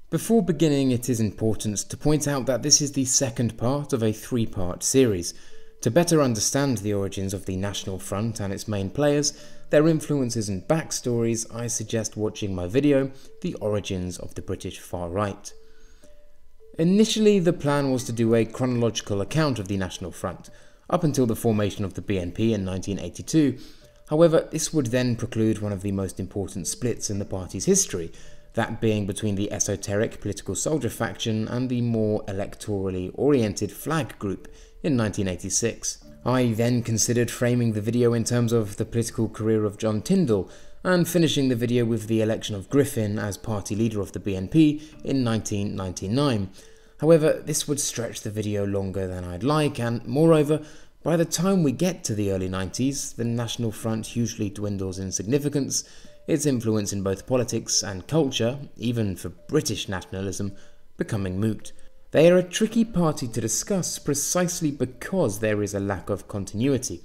Before beginning, it is important to point out that this is the second part of a three-part series. To better understand the origins of the National Front and its main players, their influences and backstories, I suggest watching my video, The Origins of the British Far Right. Initially, the plan was to do a chronological account of the National Front, up until the formation of the BNP in 1982. However, this would then preclude one of the most important splits in the party's history, that being between the esoteric political soldier faction and the more electorally oriented Flag Group in 1986. I then considered framing the video in terms of the political career of John Tyndall, and finishing the video with the election of Griffin as party leader of the BNP in 1999. However, this would stretch the video longer than I'd like, and moreover, by the time we get to the early 90s, the National Front hugely dwindles in significance, its influence in both politics and culture, even for British nationalism, becoming moot. They are a tricky party to discuss precisely because there is a lack of continuity.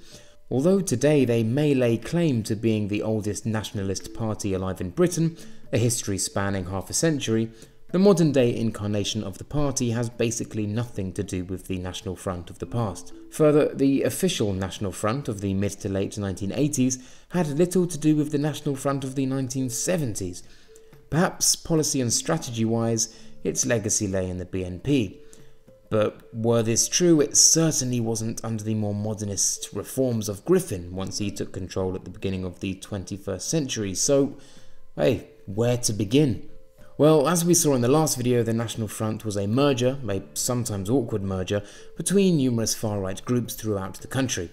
Although today they may lay claim to being the oldest nationalist party alive in Britain, a history spanning half a century, the modern-day incarnation of the party has basically nothing to do with the National Front of the past. Further, the official National Front of the mid to late 1980s had little to do with the National Front of the 1970s. Perhaps policy and strategy-wise, its legacy lay in the BNP. But were this true, it certainly wasn't under the more modernist reforms of Griffin once he took control at the beginning of the 21st century. So, hey, where to begin? Well, as we saw in the last video, the National Front was a merger, a sometimes awkward merger, between numerous far-right groups throughout the country,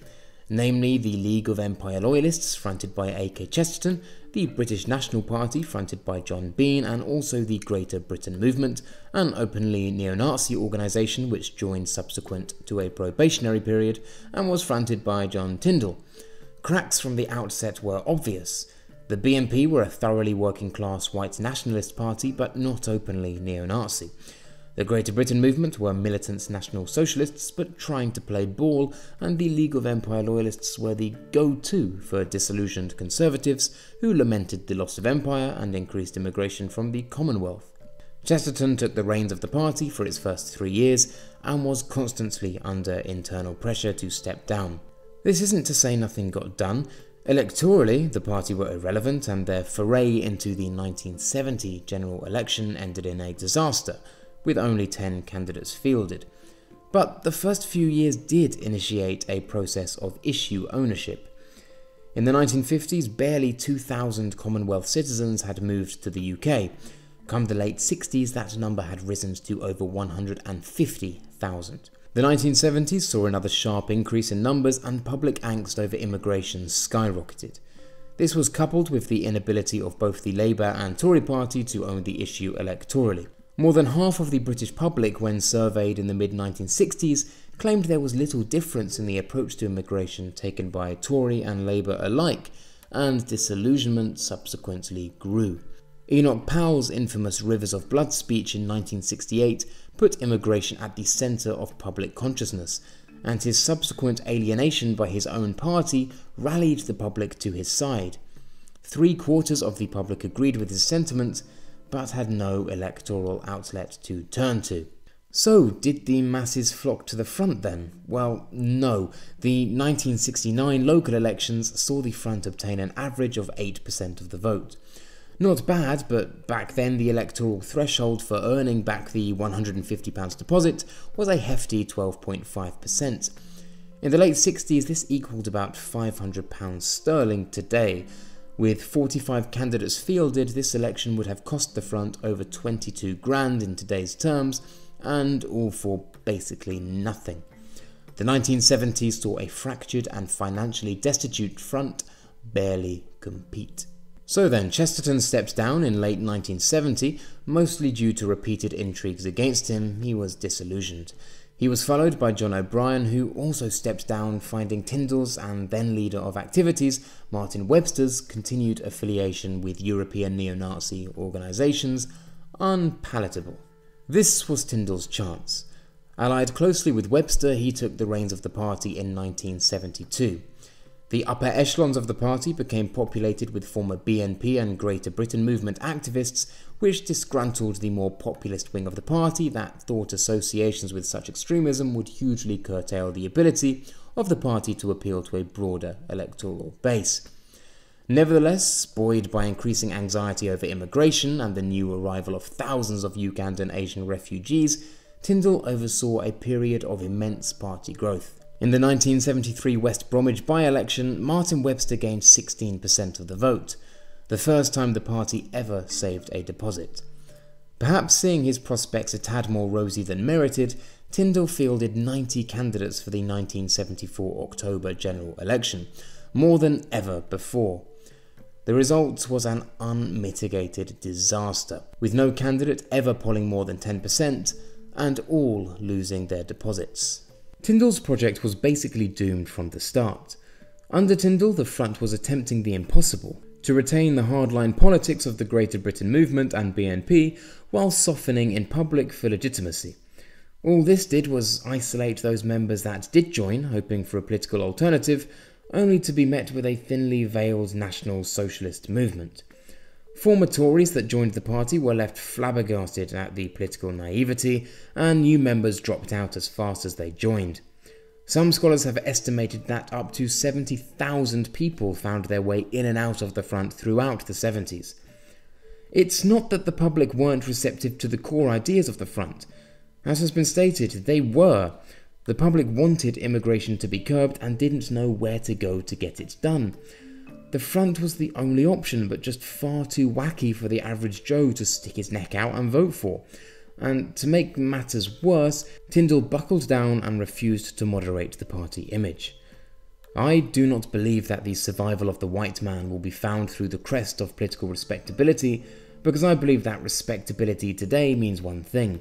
namely the League of Empire Loyalists, fronted by A.K. Chesterton, the British National Party, fronted by John Bean, and also the Greater Britain Movement, an openly neo-Nazi organisation which joined subsequent to a probationary period and was fronted by John Tyndall. Cracks from the outset were obvious. The BNP were a thoroughly working-class white nationalist party, but not openly neo-Nazi. The Greater Britain Movement were militant National Socialists, but trying to play ball, and the League of Empire Loyalists were the go-to for disillusioned conservatives who lamented the loss of empire and increased immigration from the Commonwealth. Chesterton took the reins of the party for its first 3 years, and was constantly under internal pressure to step down. This isn't to say nothing got done. Electorally, the party were irrelevant, and their foray into the 1970 general election ended in a disaster, with only 10 candidates fielded. But the first few years did initiate a process of issue ownership. In the 1950s, barely 2,000 Commonwealth citizens had moved to the UK. Come the late 60s, that number had risen to over 150,000. The 1970s saw another sharp increase in numbers, and public angst over immigration skyrocketed. This was coupled with the inability of both the Labour and Tory party to own the issue electorally. More than half of the British public, when surveyed in the mid-1960s, claimed there was little difference in the approach to immigration taken by Tory and Labour alike, and disillusionment subsequently grew. Enoch Powell's infamous Rivers of Blood speech in 1968 put immigration at the centre of public consciousness, and his subsequent alienation by his own party rallied the public to his side. 3/4 of the public agreed with his sentiment, but had no electoral outlet to turn to. So, did the masses flock to the front then? Well, no. The 1969 local elections saw the front obtain an average of 8% of the vote. Not bad, but back then the electoral threshold for earning back the £150 deposit was a hefty 12.5%. In the late 60s, this equaled about £500 sterling today. With 45 candidates fielded, this election would have cost the front over 22 grand in today's terms, and all for basically nothing. The 1970s saw a fractured and financially destitute front barely compete. So then, Chesterton steps down in late 1970, mostly due to repeated intrigues against him. He was disillusioned. He was followed by John O'Brien, who also steps down, finding Tyndall's and then leader of activities, Martin Webster's, continued affiliation with European neo-Nazi organisations unpalatable. This was Tyndall's chance. Allied closely with Webster, he took the reins of the party in 1972. The upper echelons of the party became populated with former BNP and Greater Britain movement activists, which disgruntled the more populist wing of the party that thought associations with such extremism would hugely curtail the ability of the party to appeal to a broader electoral base. Nevertheless, buoyed by increasing anxiety over immigration and the new arrival of thousands of Ugandan Asian refugees, Tyndall oversaw a period of immense party growth. In the 1973 West Bromwich by-election, Martin Webster gained 16% of the vote, the first time the party ever saved a deposit. Perhaps seeing his prospects a tad more rosy than merited, Tyndall fielded 90 candidates for the 1974 October general election, more than ever before. The result was an unmitigated disaster, with no candidate ever polling more than 10%, and all losing their deposits. Tyndall's project was basically doomed from the start. Under Tyndall, the front was attempting the impossible, to retain the hardline politics of the Greater Britain movement and BNP, while softening in public for legitimacy. All this did was isolate those members that did join, hoping for a political alternative, only to be met with a thinly veiled National Socialist movement. Former Tories that joined the party were left flabbergasted at the political naivety, and new members dropped out as fast as they joined. Some scholars have estimated that up to 70,000 people found their way in and out of the front throughout the 70s. It's not that the public weren't receptive to the core ideas of the front. As has been stated, they were. The public wanted immigration to be curbed and didn't know where to go to get it done. The front was the only option, but just far too wacky for the average Joe to stick his neck out and vote for. And to make matters worse, Tyndall buckled down and refused to moderate the party image. I do not believe that the survival of the white man will be found through the crest of political respectability, because I believe that respectability today means one thing.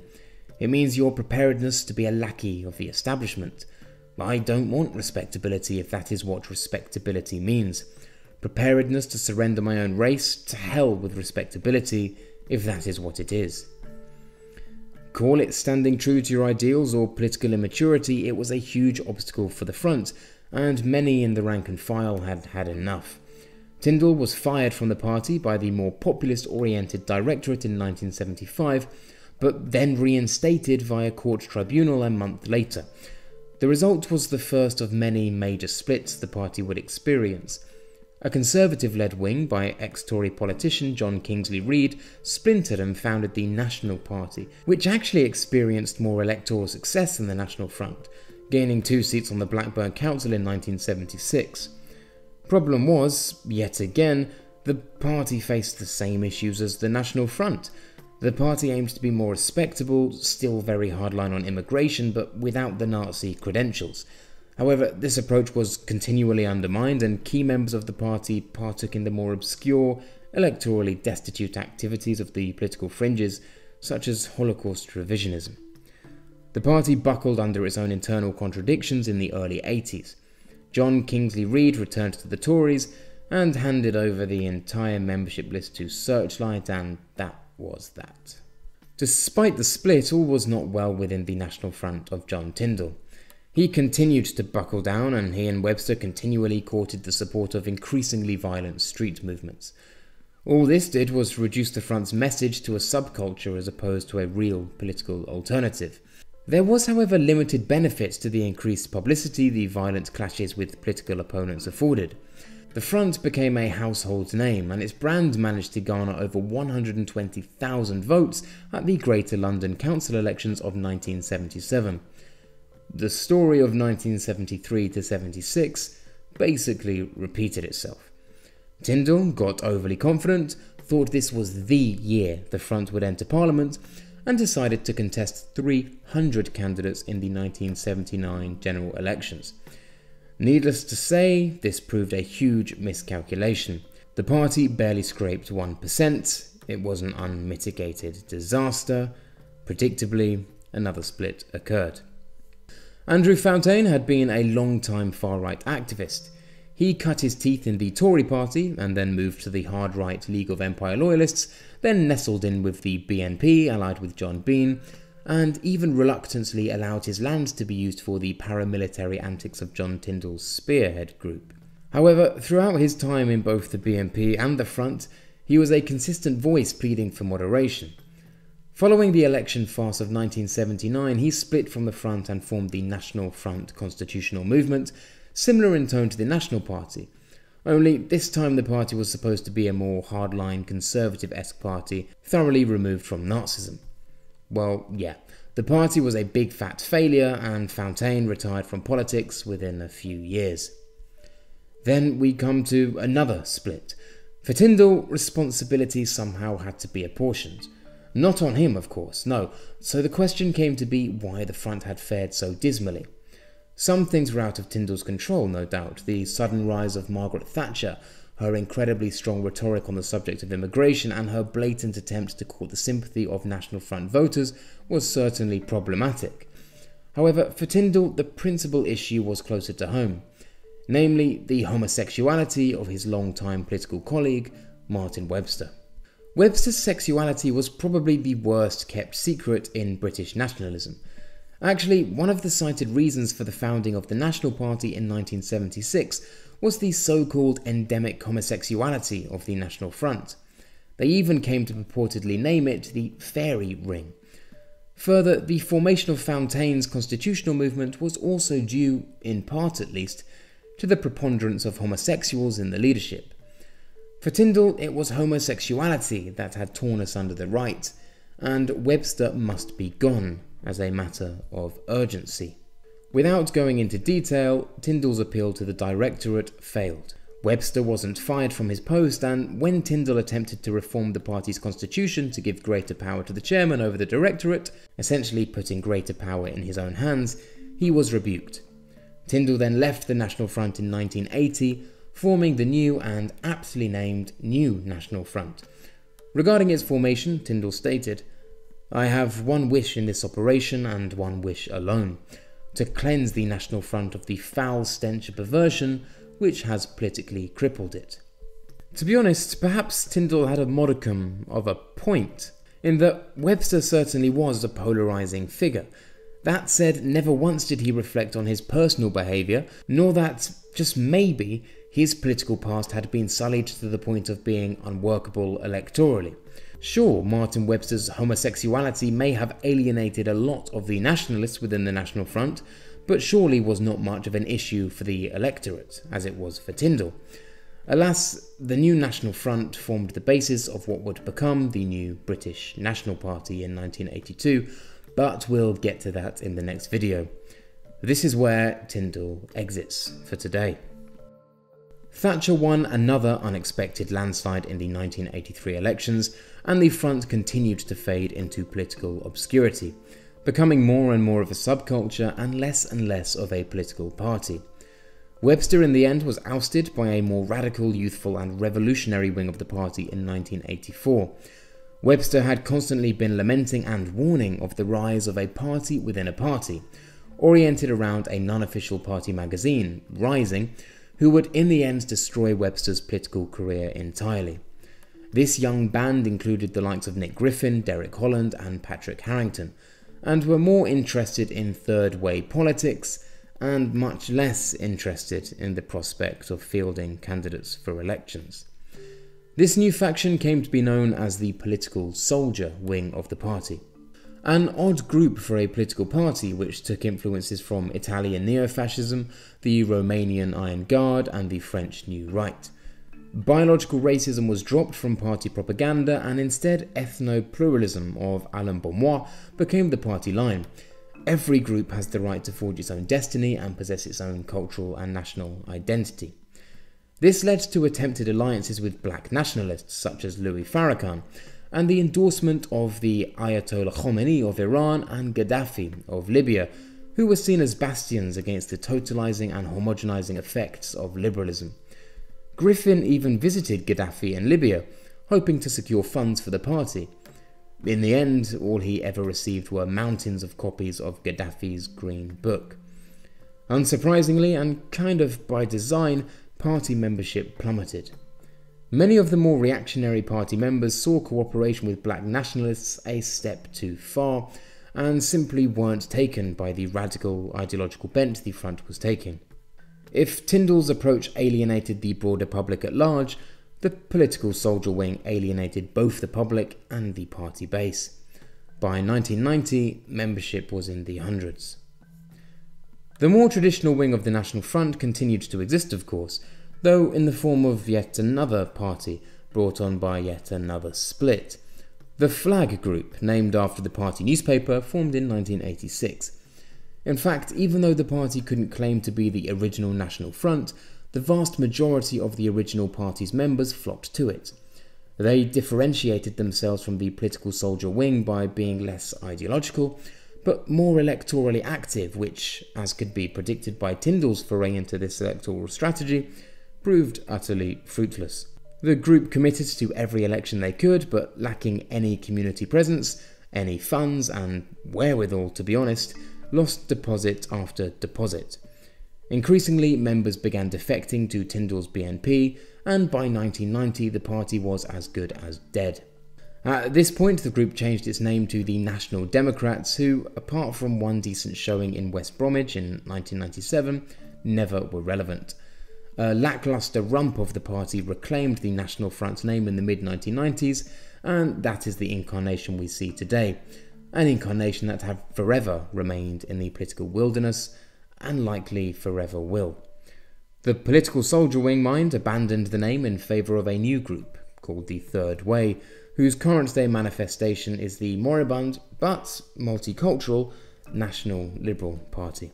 It means your preparedness to be a lackey of the establishment. I don't want respectability if that is what respectability means. Preparedness to surrender my own race, to hell with respectability, if that is what it is. Call it standing true to your ideals or political immaturity, it was a huge obstacle for the front, and many in the rank and file had had enough. Tyndall was fired from the party by the more populist-oriented directorate in 1975, but then reinstated via court tribunal a month later. The result was the first of many major splits the party would experience. A Conservative-led wing by ex-Tory politician John Kingsley Reid splintered and founded the National Party, which actually experienced more electoral success than the National Front, gaining 2 seats on the Blackburn Council in 1976. Problem was, yet again, the party faced the same issues as the National Front. The party aimed to be more respectable, still very hardline on immigration, but without the Nazi credentials. However, this approach was continually undermined, and key members of the party partook in the more obscure, electorally destitute activities of the political fringes, such as Holocaust revisionism. The party buckled under its own internal contradictions in the early 80s. John Kingsley Reid returned to the Tories and handed over the entire membership list to Searchlight, and that was that. Despite the split, all was not well within the National Front of John Tyndall. He continued to buckle down, and he and Webster continually courted the support of increasingly violent street movements. All this did was reduce the front's message to a subculture as opposed to a real political alternative. There was, however, limited benefit to the increased publicity the violent clashes with political opponents afforded. The front became a household name, and its brand managed to garner over 120,000 votes at the Greater London Council elections of 1977. The story of 1973 to 76 basically repeated itself. Tyndall got overly confident, thought this was the year the front would enter Parliament, and decided to contest 300 candidates in the 1979 general elections. Needless to say, this proved a huge miscalculation. The party barely scraped 1%, it was an unmitigated disaster. Predictably, another split occurred. Andrew Fountaine had been a long-time far-right activist. He cut his teeth in the Tory party and then moved to the hard-right League of Empire Loyalists, then nestled in with the BNP, allied with John Bean, and even reluctantly allowed his land to be used for the paramilitary antics of John Tyndall's Spearhead group. However, throughout his time in both the BNP and the Front, he was a consistent voice pleading for moderation. Following the election farce of 1979, he split from the Front and formed the National Front Constitutional Movement, similar in tone to the National Party. Only this time the party was supposed to be a more hardline conservative-esque party, thoroughly removed from Nazism. Well, yeah, the party was a big fat failure and Fontaine retired from politics within a few years. Then we come to another split. For Tyndall, responsibility somehow had to be apportioned. Not on him, of course, no, so the question came to be why the Front had fared so dismally. Some things were out of Tyndall's control, no doubt. The sudden rise of Margaret Thatcher, her incredibly strong rhetoric on the subject of immigration, and her blatant attempt to court the sympathy of National Front voters was certainly problematic. However, for Tyndall, the principal issue was closer to home, namely the homosexuality of his longtime political colleague, Martin Webster. Webster's sexuality was probably the worst kept secret in British nationalism. Actually, one of the cited reasons for the founding of the National Party in 1976 was the so-called endemic homosexuality of the National Front. They even came to purportedly name it the Fairy Ring. Further, the formation of Fontaine's constitutional movement was also due, in part at least, to the preponderance of homosexuals in the leadership. For Tyndall, it was homosexuality that had torn us under the right, and Webster must be gone as a matter of urgency. Without going into detail, Tyndall's appeal to the Directorate failed. Webster wasn't fired from his post, and when Tyndall attempted to reform the party's constitution to give greater power to the chairman over the Directorate, essentially putting greater power in his own hands, he was rebuked. Tyndall then left the National Front in 1980, forming the new and aptly named New National Front. Regarding its formation, Tyndall stated, "I have one wish in this operation and one wish alone, to cleanse the National Front of the foul stench of perversion which has politically crippled it." To be honest, perhaps Tyndall had a modicum of a point, in that Webster certainly was a polarising figure. That said, never once did he reflect on his personal behaviour, nor that, just maybe, his political past had been sullied to the point of being unworkable electorally. Sure, Martin Webster's homosexuality may have alienated a lot of the nationalists within the National Front, but surely was not much of an issue for the electorate, as it was for Tyndall. Alas, the new National Front formed the basis of what would become the new British National Party in 1982, but we'll get to that in the next video. This is where Tyndall exits for today. Thatcher won another unexpected landslide in the 1983 elections, and the Front continued to fade into political obscurity, becoming more and more of a subculture and less of a political party. Webster in the end was ousted by a more radical, youthful and revolutionary wing of the party in 1984. Webster had constantly been lamenting and warning of the rise of a party within a party, oriented around a non-official party magazine, Rising, who would in the end destroy Webster's political career entirely. This young band included the likes of Nick Griffin, Derek Holland and Patrick Harrington, and were more interested in third-way politics and much less interested in the prospect of fielding candidates for elections. This new faction came to be known as the political soldier wing of the party. An odd group for a political party which took influences from Italian neo-fascism, the Romanian Iron Guard and the French New Right. Biological racism was dropped from party propaganda, and instead ethno-pluralism of Alain Beaumois became the party line. Every group has the right to forge its own destiny and possess its own cultural and national identity. This led to attempted alliances with black nationalists such as Louis Farrakhan, and the endorsement of the Ayatollah Khomeini of Iran and Gaddafi of Libya, who were seen as bastions against the totalizing and homogenizing effects of liberalism. Griffin even visited Gaddafi in Libya, hoping to secure funds for the party. In the end, all he ever received were mountains of copies of Gaddafi's Green Book. Unsurprisingly, and kind of by design, party membership plummeted. Many of the more reactionary party members saw cooperation with black nationalists a step too far, and simply weren't taken by the radical ideological bent the Front was taking. If Tyndall's approach alienated the broader public at large, the political soldier wing alienated both the public and the party base. By 1990, membership was in the hundreds. The more traditional wing of the National Front continued to exist, of course, though in the form of yet another party brought on by yet another split. The Flag Group, named after the party newspaper, formed in 1986. In fact, even though the party couldn't claim to be the original National Front, the vast majority of the original party's members flocked to it. They differentiated themselves from the political soldier wing by being less ideological, but more electorally active, which, as could be predicted by Tyndall's foray into this electoral strategy, proved utterly fruitless. The group committed to every election they could, but lacking any community presence, any funds, and wherewithal, to be honest, lost deposit after deposit. Increasingly, members began defecting to Tyndall's BNP, and by 1990 the party was as good as dead. At this point, the group changed its name to the National Democrats, who, apart from one decent showing in West Bromwich in 1997, never were relevant. A lackluster rump of the party reclaimed the National Front name in the mid-1990s, and that is the incarnation we see today. An incarnation that had forever remained in the political wilderness, and likely forever will. The political soldier wing mind abandoned the name in favour of a new group, called the Third Way, whose current day manifestation is the moribund, but multicultural, National Liberal Party.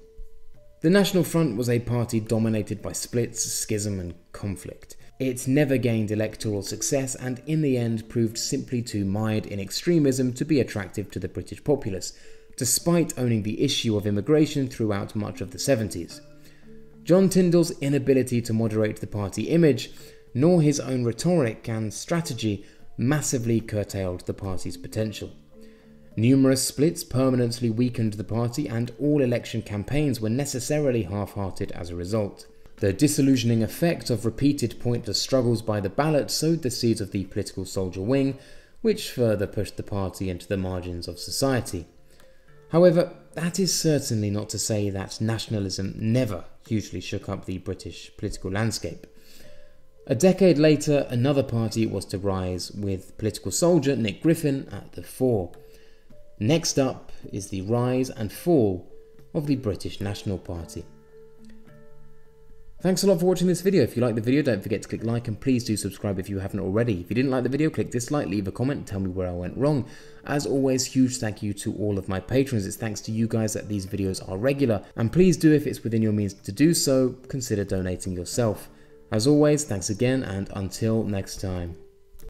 The National Front was a party dominated by splits, schism and conflict. It never gained electoral success and in the end proved simply too mired in extremism to be attractive to the British populace, despite owning the issue of immigration throughout much of the 70s. John Tyndall's inability to moderate the party image, nor his own rhetoric and strategy, massively curtailed the party's potential. Numerous splits permanently weakened the party, and all election campaigns were necessarily half-hearted as a result. The disillusioning effect of repeated pointless struggles by the ballot sowed the seeds of the political soldier wing, which further pushed the party into the margins of society. However, that is certainly not to say that nationalism never hugely shook up the British political landscape. A decade later, another party was to rise, with political soldier Nick Griffin at the fore. Next up is the rise and fall of the British National Party. Thanks a lot for watching this video. If you liked the video, don't forget to click like and please do subscribe if you haven't already. If you didn't like the video, click dislike, leave a comment and tell me where I went wrong. As always, huge thank you to all of my patrons. It's thanks to you guys that these videos are regular, and please do, if it's within your means to do so, consider donating yourself. As always, thanks again and until next time.